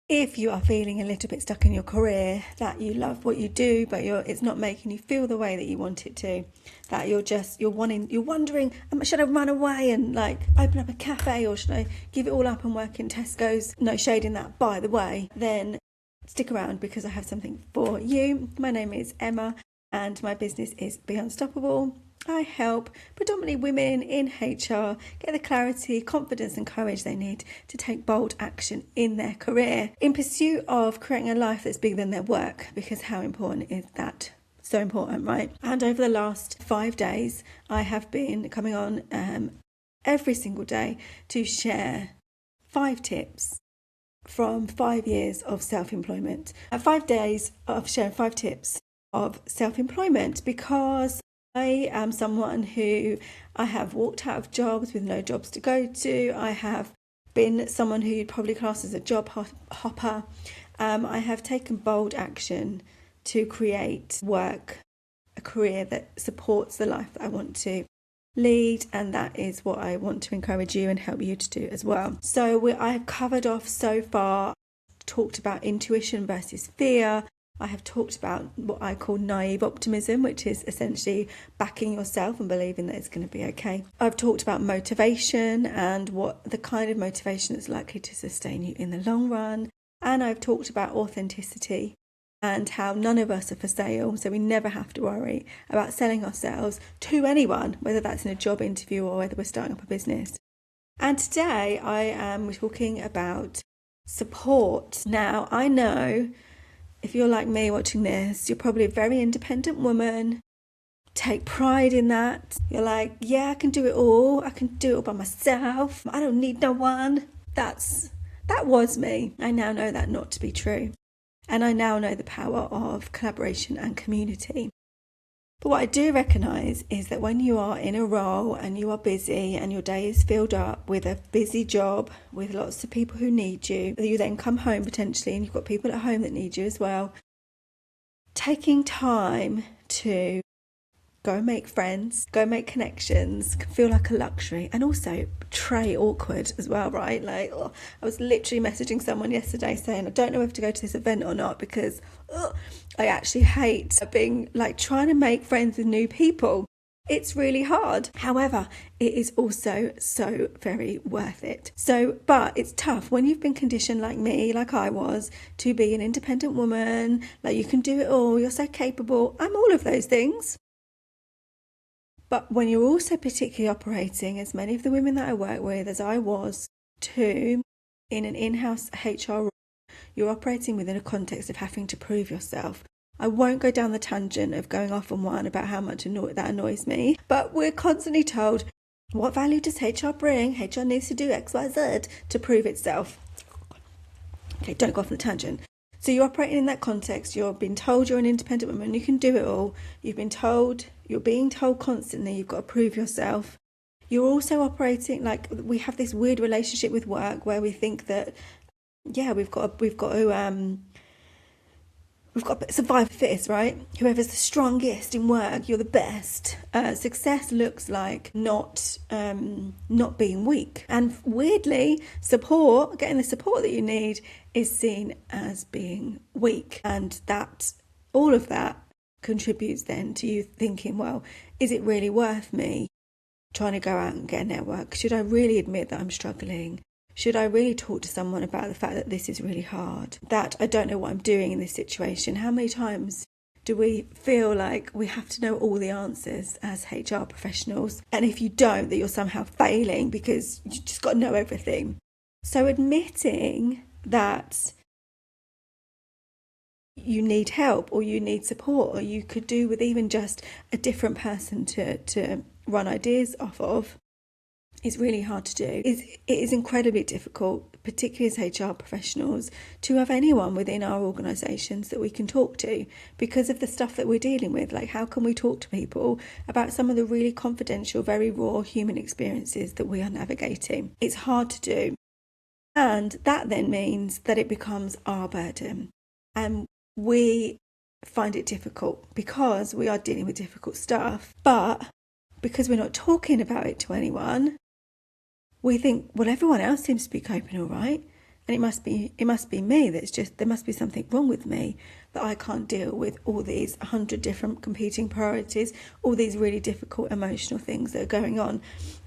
If you are feeling a little bit stuck in your career, that you love what you do, but it's not making you feel the way that you want it to, that you're wondering, should I run away and like open up a cafe, or should I give it all up and work in Tesco's? No shade in that, by the way. Then stick around because I have something for you. My name is Emma and my business is Be Unstoppable. I help predominantly women in HR get the clarity, confidence and courage they need to take bold action in their career in pursuit of creating a life that's bigger than their work, because how important is that? So important, right? And over the last 5 days, I have been coming on every single day to share 5 tips from 5 years of self-employment. 5 days of sharing 5 tips of self-employment, because I am someone who I have walked out of jobs with no jobs to go to. I have been someone who you'd probably class as a job hopper. I have taken bold action to create work, a career that supports the life that I want to lead, and that is what I want to encourage you and help you to do as well. So I've covered off so far, talked about intuition versus fear. I have talked about what I call naive optimism, which is essentially backing yourself and believing that it's going to be okay. I've talked about motivation and what the kind of motivation that's likely to sustain you in the long run. And I've talked about authenticity and how none of us are for sale, so we never have to worry about selling ourselves to anyone, whether that's in a job interview or whether we're starting up a business. And today I am talking about support. Now, I know if you're like me watching this, you're probably a very independent woman, take pride in that. You're like, yeah, I can do it all. I can do it all by myself. I don't need no one. That was me. I now know that not to be true. And I now know the power of collaboration and community. But what I do recognise is that when you are in a role and you are busy and your day is filled up with a busy job with lots of people who need you, you then come home potentially and you've got people at home that need you as well, taking time to go make friends, go make connections can feel like a luxury, and also tray awkward as well, right? Like, I was literally messaging someone yesterday saying I don't know if to go to this event or not because I actually hate being like trying to make friends with new people. It's really hard. However, it is also so very worth it. But it's tough when you've been conditioned like me, like I was, to be an independent woman, like you can do it all, you're so capable. I'm all of those things. But when you're also particularly operating, as many of the women that I work with, as I was too, in an in-house HR role, you're operating within a context of having to prove yourself. I won't go down the tangent of going off on one about how much that annoys me, but we're constantly told, what value does HR bring? HR needs to do X, Y, Z to prove itself. Okay, don't go off on the tangent. So you're operating in that context. You're being told you're an independent woman, you can do it all. You're being told constantly you've got to prove yourself. You're also operating like we have this weird relationship with work where we think that, yeah, we've got to survive the fittest, right? Whoever's the strongest in work, you're the best. Success looks like not being weak. And weirdly, getting the support that you need is seen as being weak. And all of that contributes then to you thinking, well, is it really worth me trying to go out and get a network? Should I really admit that I'm struggling? Should I really talk to someone about the fact that this is really hard? That I don't know what I'm doing in this situation? How many times do we feel like we have to know all the answers as HR professionals? And if you don't, that you're somehow failing because you just got to know everything. So admitting that you need help or you need support, or you could do with even just a different person to run ideas off of, is really hard to do. It is incredibly difficult, particularly as HR professionals, to have anyone within our organisations that we can talk to because of the stuff that we're dealing with. Like, how can we talk to people about some of the really confidential, very raw human experiences that we are navigating? It's hard to do. And that then means that it becomes our burden. And we find it difficult because we are dealing with difficult stuff. But because we're not talking about it to anyone, we think, well, everyone else seems to be coping all right. And it must be me there must be something wrong with me, that I can't deal with all these 100 different competing priorities, all these really difficult emotional things that are going on,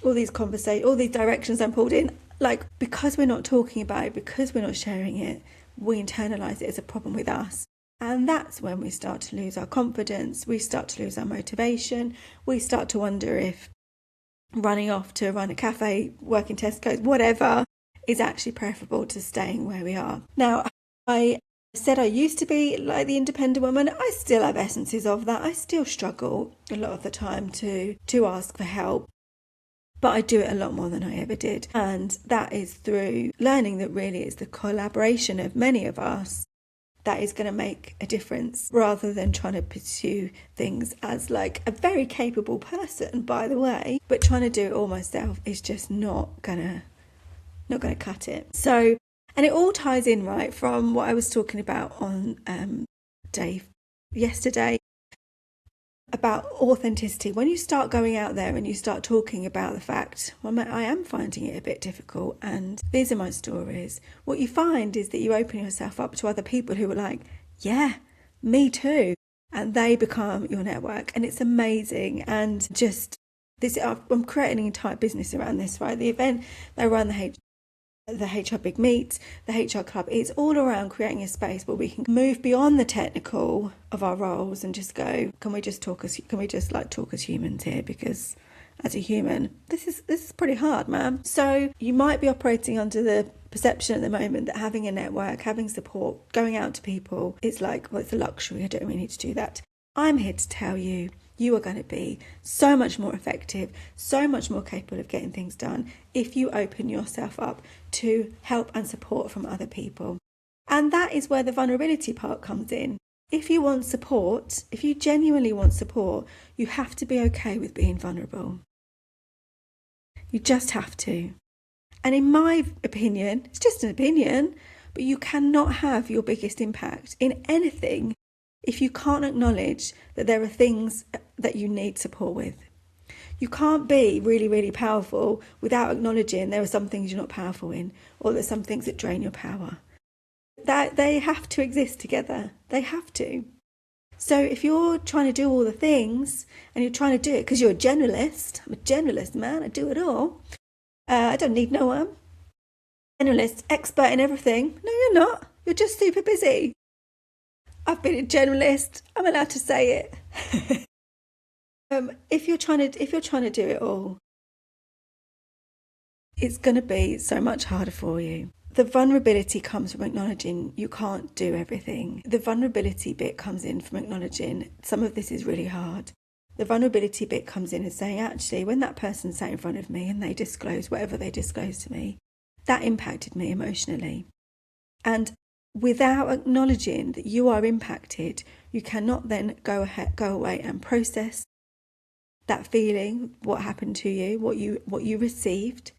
all these conversations, all these directions I'm pulled in. Like, because we're not talking about it, because we're not sharing it, we internalise it as a problem with us. And that's when we start to lose our confidence, we start to lose our motivation, we start to wonder if running off to run a cafe, working Tesco's, whatever, is actually preferable to staying where we are. Now, I said I used to be like the independent woman. I still have essences of that. I still struggle a lot of the time to ask for help, but I do it a lot more than I ever did. And that is through learning that really it's the collaboration of many of us that is going to make a difference, rather than trying to pursue things as like a very capable person, by the way, but trying to do it all myself is just not gonna cut it. So, and it all ties in, right, from what I was talking about on Dave yesterday about authenticity. When you start going out there and you start talking about the fact, well, I am finding it a bit difficult and these are my stories, what you find is that you open yourself up to other people who are like, yeah, me too. And they become your network, and it's amazing. And just this, I'm creating an entire business around this, right? The event they run, the HR Big Meet, the HR Club, it's all around creating a space where we can move beyond the technical of our roles and just go, can we just talk as humans here? Because as a human, this is pretty hard, man. So you might be operating under the perception at the moment that having a network, having support, going out to people, it's like, well, it's a luxury. I don't really need to do that. I'm here to tell you, you are going to be so much more effective, so much more capable of getting things done if you open yourself up to help and support from other people. And that is where the vulnerability part comes in. If you want support, if you genuinely want support, you have to be okay with being vulnerable. You just have to. And in my opinion, it's just an opinion, but you cannot have your biggest impact in anything if you can't acknowledge that there are things that you need support with. You can't be really, really powerful without acknowledging there are some things you're not powerful in, or there's some things that drain your power. That they have to exist together. They have to. So if you're trying to do all the things and you're trying to do it because you're a generalist, I'm a generalist, man, I do it all. I don't need no one. Generalist, expert in everything. No, you're not. You're just super busy. I've been a generalist. I'm allowed to say it. If you're trying to do it all, it's going to be so much harder for you. The vulnerability comes from acknowledging you can't do everything. The vulnerability bit comes in from acknowledging some of this is really hard. The vulnerability bit comes in and saying, actually, when that person sat in front of me and they disclosed whatever they disclosed to me, that impacted me emotionally. And without acknowledging that you are impacted, you cannot then go away and process that feeling, what happened to you, what you received,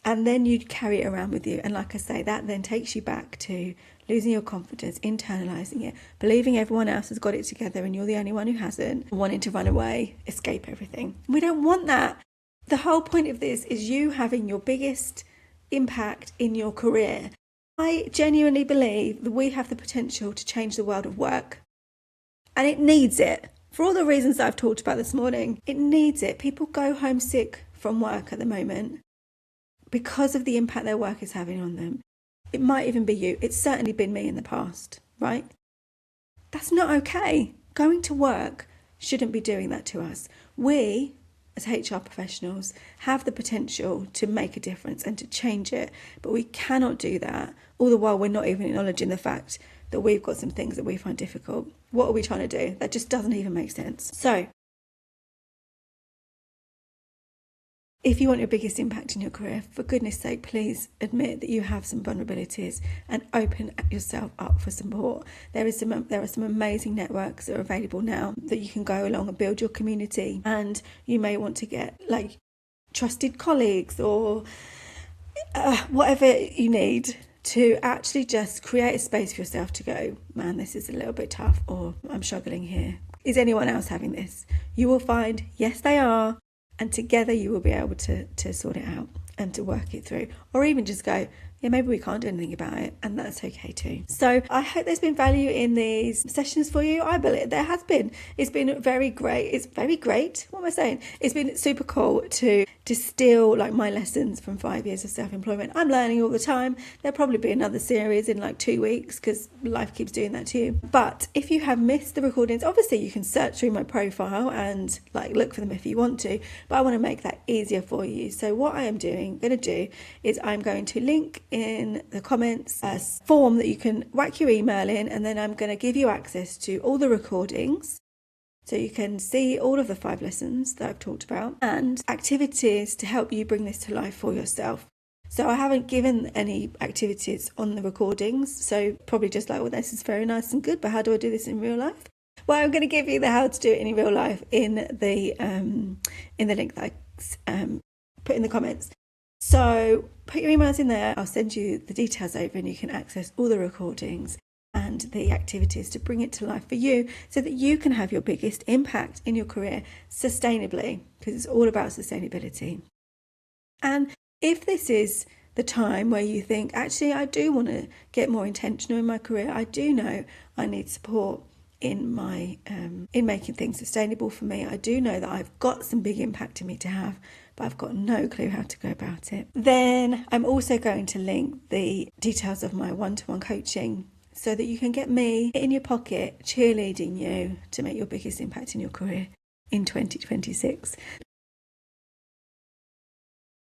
and then you'd carry it around with you. And like I say, that then takes you back to losing your confidence, internalising it, believing everyone else has got it together and you're the only one who hasn't, wanting to run away, escape everything. We don't want that. The whole point of this is you having your biggest impact in your career. I genuinely believe that we have the potential to change the world of work, and it needs it. For all the reasons that I've talked about this morning, it needs it. People go home sick from work at the moment because of the impact their work is having on them. It might even be you. It's certainly been me in the past, right? That's not okay. Going to work shouldn't be doing that to us. We, as HR professionals, have the potential to make a difference and to change it, but we cannot do that all the while we're not even acknowledging the fact that we've got some things that we find difficult. What are we trying to do? That just doesn't even make sense. So, if you want your biggest impact in your career, for goodness sake, please admit that you have some vulnerabilities and open yourself up for support. There are some amazing networks that are available now that you can go along and build your community, and you may want to get like trusted colleagues or whatever you need to actually just create a space for yourself to go, man, this is a little bit tough, or I'm struggling here. Is anyone else having this? You will find, yes, they are. And together you will be able to sort it out and to work it through. Or even just go, yeah, maybe we can't do anything about it, and that's okay too. So I hope there's been value in these sessions for you. I believe there has been. It's been very great. It's very great. What am I saying? It's been super cool to distill like my lessons from 5 years of self-employment. I'm learning all the time. There'll probably be another series in like 2 weeks because life keeps doing that to you. But if you have missed the recordings, obviously you can search through my profile and like look for them if you want to, but I want to make that easier for you. So what I am going to do is I'm going to link in the comments a form that you can whack your email in, and then I'm going to give you access to all the recordings so you can see all of the 5 lessons that I've talked about and activities to help you bring this to life for yourself. So I haven't given any activities on the recordings, so probably just like, well, this is very nice and good, but how do I do this in real life? Well, I'm going to give you the how to do it in real life in the link that I put in the comments. So put your emails in there. I'll send you the details over, and you can access all the recordings and the activities to bring it to life for you so that you can have your biggest impact in your career sustainably, because it's all about sustainability. And if this is the time where you think, actually, I do want to get more intentional in my career, I do know I need support in my in making things sustainable for me, I do know that I've got some big impact in me to have, but I've got no clue how to go about it, then I'm also going to link the details of my one-to-one coaching so that you can get me in your pocket cheerleading you to make your biggest impact in your career in 2026.